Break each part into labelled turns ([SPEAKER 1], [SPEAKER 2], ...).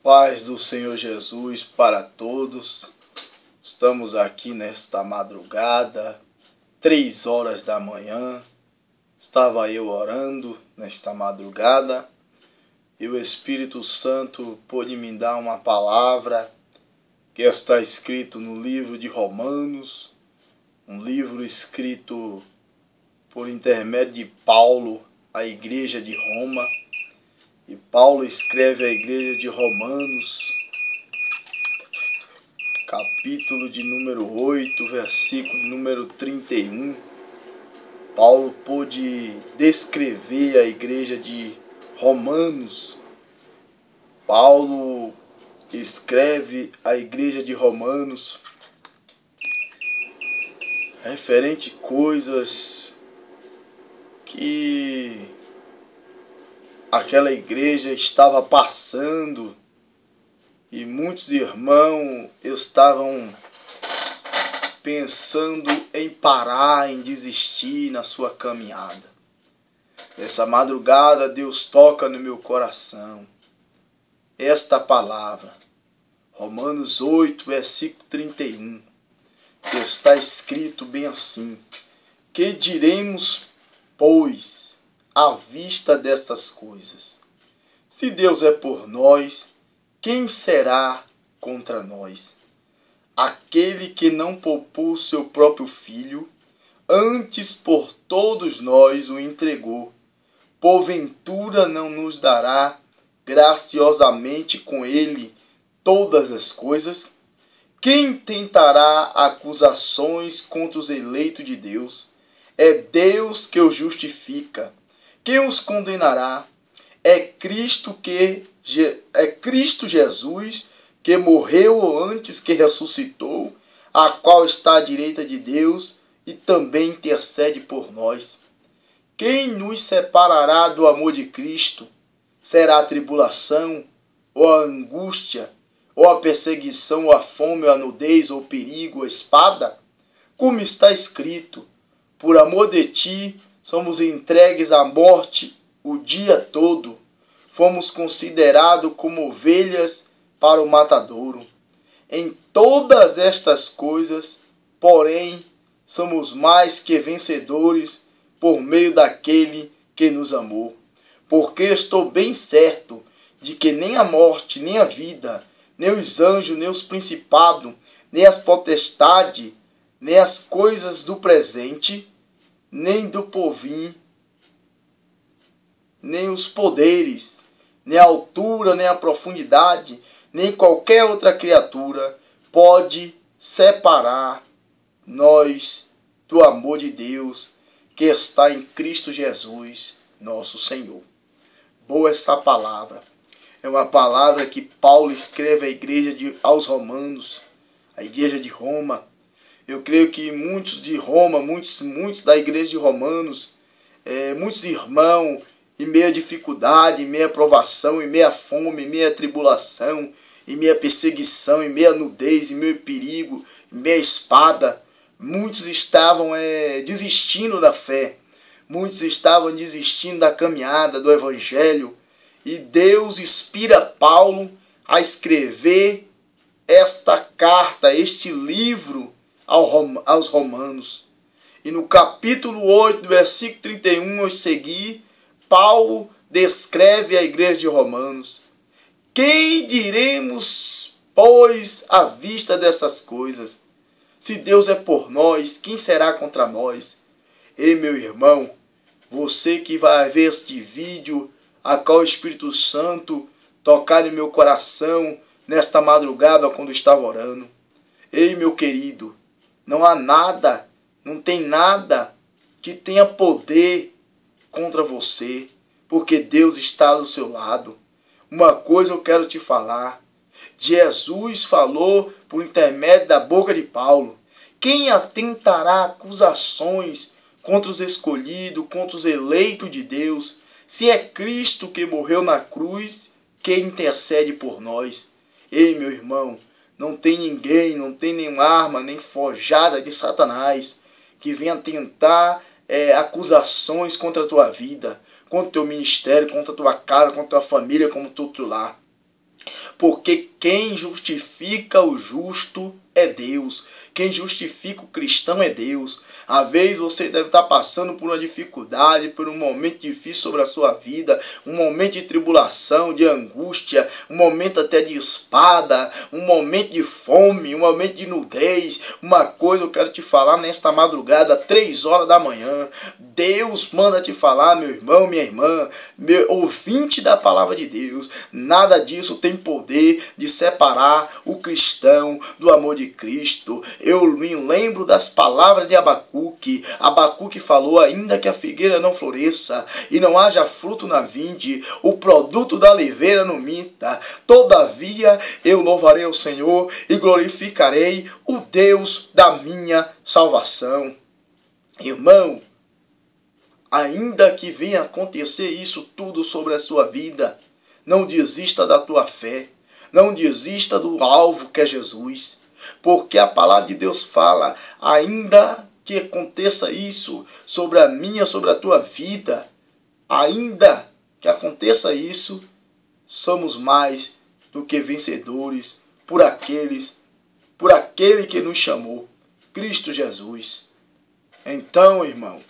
[SPEAKER 1] Paz do Senhor Jesus para todos. Estamos aqui nesta madrugada, 3 horas da manhã. Estava eu orando nesta madrugada e o Espírito Santo pôde me dar uma palavra que está escrito no livro de Romanos, um livro escrito por intermédio de Paulo à igreja de Roma. E Paulo escreve à igreja de Romanos, capítulo de número 8, versículo número 31. Paulo pôde descrever a igreja de Romanos. Paulo escreve à igreja de Romanos referente a coisas que aquela igreja estava passando e muitos irmãos estavam pensando em parar, em desistir na sua caminhada. Essa madrugada Deus toca no meu coração esta palavra, Romanos 8, versículo 31, que está escrito bem assim: que diremos, pois, à vista dessas coisas? Se Deus é por nós, quem será contra nós? Aquele que não poupou seu próprio filho, antes por todos nós o entregou, porventura não nos dará graciosamente com ele todas as coisas? Quem tentará acusações contra os eleitos de Deus? É Deus que os justifica. Quem os condenará? É Cristo Jesus, que morreu antes, que ressuscitou, a qual está à direita de Deus e também intercede por nós. Quem nos separará do amor de Cristo? Será a tribulação, ou a angústia, ou a perseguição, ou a fome, ou a nudez, ou o perigo, ou a espada? Como está escrito: por amor de ti somos entregues à morte o dia todo. Fomos considerados como ovelhas para o matadouro. Em todas estas coisas, porém, somos mais que vencedores por meio daquele que nos amou. Porque estou bem certo de que nem a morte, nem a vida, nem os anjos, nem os principados, nem as potestades, nem as coisas do presente, nem do porvir, nem os poderes, nem a altura, nem a profundidade, nem qualquer outra criatura pode separar nós do amor de Deus que está em Cristo Jesus, nosso Senhor. Boa essa palavra. É uma palavra que Paulo escreve à igreja aos Romanos, a igreja de Roma. Eu creio que muitos de Roma, muitos da igreja de Romanos, muitos irmãos, em meio à dificuldade, em meio à provação, em meio à fome, em meio à tribulação, em meio à perseguição, em meio à nudez, em meio ao perigo, em meio à espada, muitos estavam desistindo da fé, muitos estavam desistindo da caminhada, do evangelho, e Deus inspira Paulo a escrever esta carta, este livro aos Romanos. E no capítulo 8, versículo 31 a seguir, Paulo descreve a igreja de Romanos. Quem diremos, pois, à vista dessas coisas? Se Deus é por nós, quem será contra nós? Ei, meu irmão, você que vai ver este vídeo, a qual o Espírito Santo tocar em meu coração nesta madrugada quando estava orando. Ei, meu querido, não há nada, não tem nada que tenha poder contra você, porque Deus está do seu lado. Uma coisa eu quero te falar: Jesus falou por intermédio da boca de Paulo: quem atentará acusações contra os escolhidos, contra os eleitos de Deus, se é Cristo que morreu na cruz, que intercede por nós? Ei, meu irmão, não tem ninguém, não tem nenhuma arma, nem forjada de Satanás que venha tentar acusações contra a tua vida, contra o teu ministério, contra a tua casa, contra a tua família, contra o teu lar. porque quem justifica o justo é Deus. Quem justifica o cristão é Deus. Às vezes você deve estar passando por uma dificuldade, por um momento difícil sobre a sua vida, um momento de tribulação, de angústia, um momento até de espada, um momento de fome, um momento de nudez. Uma coisa eu quero te falar nesta madrugada, 3 horas da manhã. Deus manda te falar, meu irmão, minha irmã, meu ouvinte da palavra de Deus. Nada disso tem poder de separar o cristão do amor de Cristo. Eu me lembro das palavras de Abacuque. Abacuque falou: ainda que a figueira não floresça e não haja fruto na vinde, o produto da oliveira não minta, todavia eu louvarei o Senhor e glorificarei o Deus da minha salvação. Irmão, ainda que venha acontecer isso tudo sobre a sua vida, não desista da tua fé, não desista do alvo que é Jesus. Porque a palavra de Deus fala, ainda que aconteça isso sobre a minha, sobre a tua vida, ainda que aconteça isso, somos mais do que vencedores por aquele que nos chamou, Cristo Jesus. Então, irmão,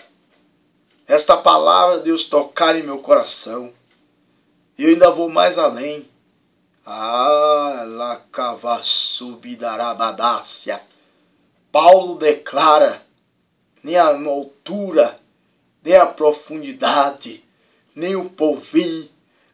[SPEAKER 1] esta palavra de Deus tocar em meu coração, eu ainda vou mais além. Paulo declara: nem a altura, nem a profundidade, nem o porvir,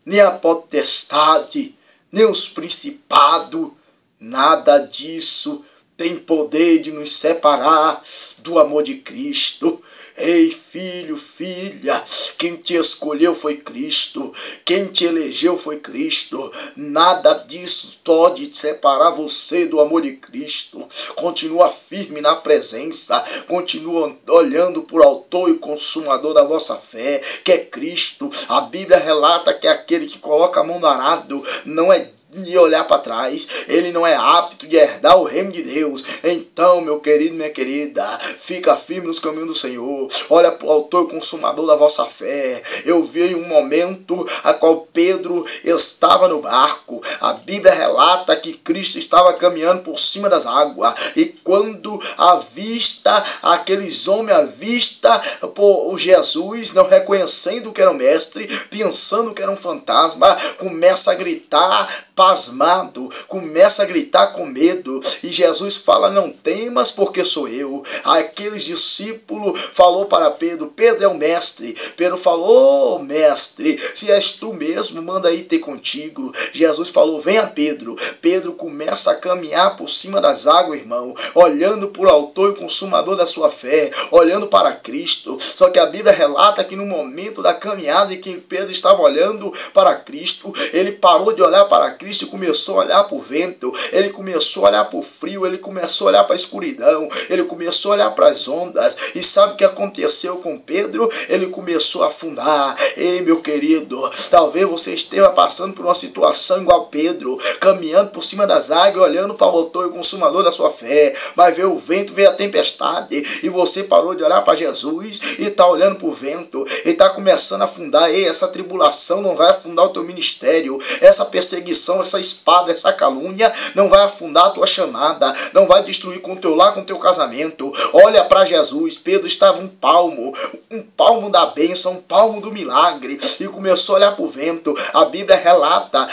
[SPEAKER 1] nem a potestade, nem os principados, nada disso tem poder de nos separar do amor de Cristo. Ei, filho, filha, quem te escolheu foi Cristo, quem te elegeu foi Cristo. Nada disso pode separar você do amor de Cristo. Continua firme na presença, continua olhando por autor e consumador da vossa fé, que é Cristo. A Bíblia relata que aquele que coloca a mão no arado não é de olhar para trás, ele não é apto de herdar o reino de Deus. Então, meu querido, minha querida, fica firme nos caminhos do Senhor, olha para o autor e consumador da vossa fé. Eu vi um momento a qual Pedro estava no barco, a Bíblia relata que Cristo estava caminhando por cima das águas, e quando avista aqueles homens, avista por Jesus, não reconhecendo que era o mestre, pensando que era um fantasma, começa a gritar pasmado, começa a gritar com medo, e Jesus fala: não temas, porque sou eu. Aqueles discípulos falou para Pedro: Pedro é o mestre. Pedro falou: oh, mestre, se és tu mesmo, manda aí ter contigo. Jesus falou: venha, Pedro. Pedro começa a caminhar por cima das águas, irmão, olhando por o autor e consumador da sua fé, olhando para Cristo. Só que a Bíblia relata que no momento da caminhada em que Pedro estava olhando para Cristo, ele parou de olhar para Cristo e começou a olhar para o vento, ele começou a olhar para o frio, ele começou a olhar para a escuridão, ele começou a olhar para as ondas. E sabe o que aconteceu com Pedro? Ele começou a afundar. Ei, meu querido, talvez você esteja passando por uma situação igual Pedro, caminhando por cima das águas, olhando para o autor e consumador da sua fé, mas veio o vento, veio a tempestade, e você parou de olhar para Jesus e está olhando para o vento, e está começando a afundar. Ei, essa tribulação não vai afundar o teu ministério, essa perseguição, essa espada, essa calúnia não vai afundar a tua chamada, não vai destruir com o teu lar, com o teu casamento. Olha para Jesus. Pedro estava um palmo da bênção, um palmo do milagre, e começou a olhar para o vento. A Bíblia relata,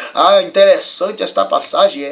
[SPEAKER 1] interessante esta passagem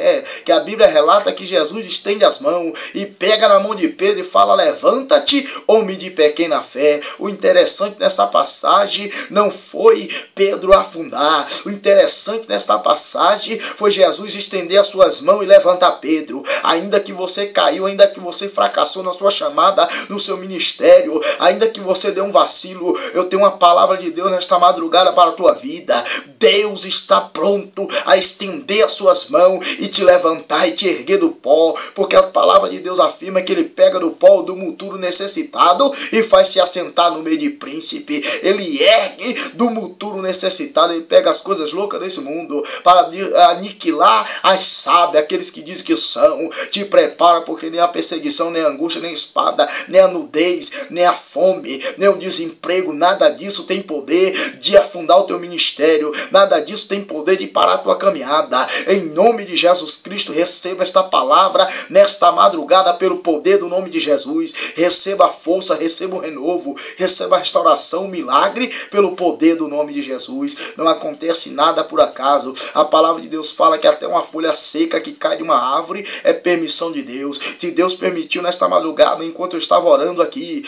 [SPEAKER 1] que a Bíblia relata que Jesus estende as mãos e pega na mão de Pedro e fala: levanta-te, homem de pequena fé. O interessante nessa passagem não foi Pedro afundar, o interessante nessa passagem foi Jesus estender as suas mãos e levantar Pedro. Ainda que você caiu, ainda que você fracassou na sua chamada, no seu ministério, ainda que você deu um vacilo, eu tenho uma palavra de Deus nesta madrugada para a tua vida. Deus está pronto a estender as suas mãos e te levantar e te erguer do pó, porque a palavra de Deus afirma que ele pega do pó do monturo necessitado e faz se assentar no meio de príncipe. Ele ergue do monturo necessitado, ele pega as coisas loucas desse mundo para aniquilar as sábias, aqueles que dizem que são. Te prepara, porque nem a perseguição, nem a angústia, nem a espada, nem a nudez, nem a fome, nem o desemprego, nada disso tem poder de afundar o teu ministério, nada disso tem poder de parar a tua caminhada. Em nome de Jesus Cristo, receba esta palavra nesta madrugada pelo poder do nome de Jesus. Receba a força, receba o renovo, receba a restauração, o milagre pelo poder do nome de Jesus. Não acontece nada por acaso. A palavra de Deus fala que até uma folha seca que cai de uma árvore é permissão de Deus. Se Deus permitiu nesta madrugada, enquanto eu estava orando aqui,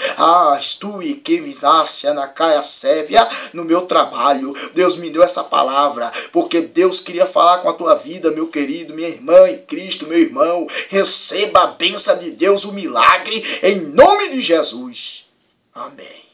[SPEAKER 1] estui que vinácia na caia sévia, no meu trabalho, Deus me deu essa palavra, porque Deus queria falar com a tua vida, meu querido, minha irmã em Cristo, meu irmão. Receba a bênção de Deus, o milagre, em nome de Jesus. Amém.